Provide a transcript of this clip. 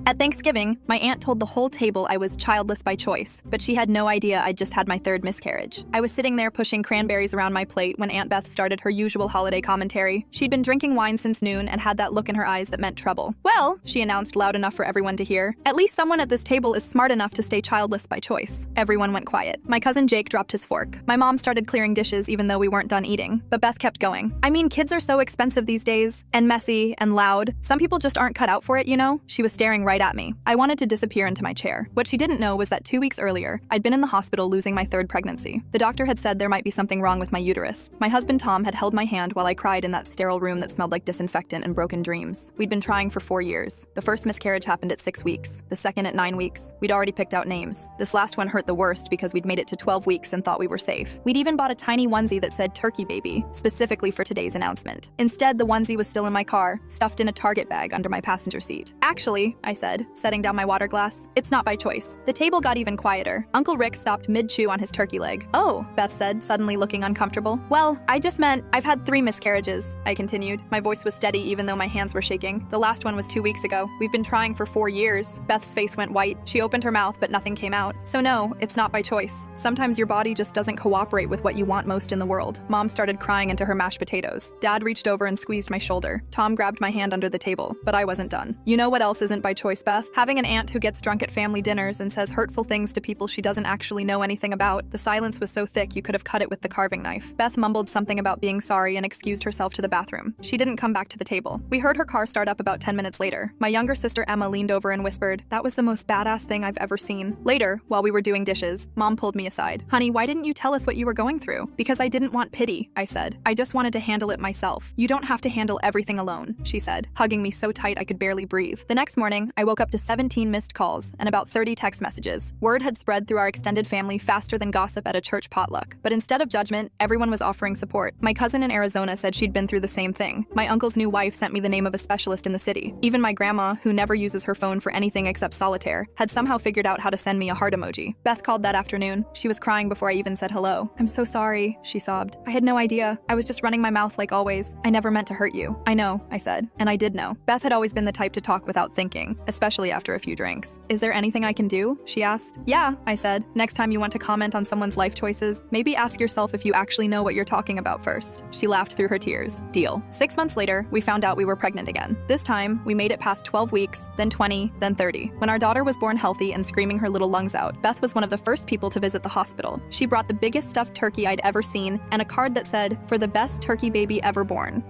At Thanksgiving, my aunt told the whole table I was childless by choice, but she had no idea I'd just had my third miscarriage. I was sitting there pushing cranberries around my plate when Aunt Beth started her usual holiday commentary. She'd been drinking wine since noon and had that look in her eyes that meant trouble. "Well," she announced loud enough for everyone to hear, "at least someone at this table is smart enough to stay childless by choice." Everyone went quiet. My cousin Jake dropped his fork. My mom started clearing dishes even though we weren't done eating, but Beth kept going. "I mean, kids are so expensive these days, and messy, and loud. Some people just aren't cut out for it, you know?" She was staring right at me. I wanted to disappear into my chair. What she didn't know was that 2 weeks earlier, I'd been in the hospital losing my third pregnancy. The doctor had said there might be something wrong with my uterus. My husband Tom had held my hand while I cried in that sterile room that smelled like disinfectant and broken dreams. We'd been trying for 4 years. The first miscarriage happened at 6 weeks, the second at 9 weeks. We'd already picked out names. This last one hurt the worst because we'd made it to 12 weeks and thought we were safe. We'd even bought a tiny onesie that said "Turkey Baby," specifically for today's announcement. Instead, the onesie was still in my car, stuffed in a Target bag under my passenger seat. "Actually," I said, setting down my water glass, "it's not by choice." The table got even quieter. Uncle Rick stopped mid-chew on his turkey leg. "Oh," Beth said, suddenly looking uncomfortable. "Well, I just meant I've had 3 miscarriages," I continued. My voice was steady even though my hands were shaking. "The last one was 2 weeks ago. We've been trying for 4 years. Beth's face went white. She opened her mouth, but nothing came out. "So no, it's not by choice. Sometimes your body just doesn't cooperate with what you want most in the world." Mom started crying into her mashed potatoes. Dad reached over and squeezed my shoulder. Tom grabbed my hand under the table, but I wasn't done. "You know what else isn't by choice, Beth? Having an aunt who gets drunk at family dinners and says hurtful things to people she doesn't actually know anything about." The silence was so thick you could have cut it with the carving knife. Beth mumbled something about being sorry and excused herself to the bathroom. She didn't come back to the table. We heard her car start up about 10 minutes later. My younger sister Emma leaned over and whispered, "That was the most badass thing I've ever seen." Later, while we were doing dishes, Mom pulled me aside. "Honey, why didn't you tell us what you were going through?" "Because I didn't want pity," I said. "I just wanted to handle it myself." "You don't have to handle everything alone," she said, hugging me so tight I could barely breathe. The next morning, I woke up to 17 missed calls and about 30 text messages. Word had spread through our extended family faster than gossip at a church potluck. But instead of judgment, everyone was offering support. My cousin in Arizona said she'd been through the same thing. My uncle's new wife sent me the name of a specialist in the city. Even my grandma, who never uses her phone for anything except solitaire, had somehow figured out how to send me a heart emoji. Beth called that afternoon. She was crying before I even said hello. "I'm so sorry," she sobbed. "I had no idea. I was just running my mouth like always. I never meant to hurt you." "I know," I said, and I did know. Beth had always been the type to talk without thinking, especially after a few drinks. "Is there anything I can do?" she asked. "Yeah," I said. "Next time you want to comment on someone's life choices, maybe ask yourself if you actually know what you're talking about first." She laughed through her tears. Deal. 6 months later, we found out we were pregnant again. This time, we made it past 12 weeks, then 20, then 30. When our daughter was born healthy and screaming her little lungs out, Beth was one of the first people to visit the hospital. She brought the biggest stuffed turkey I'd ever seen and a card that said, "For the best turkey baby ever born."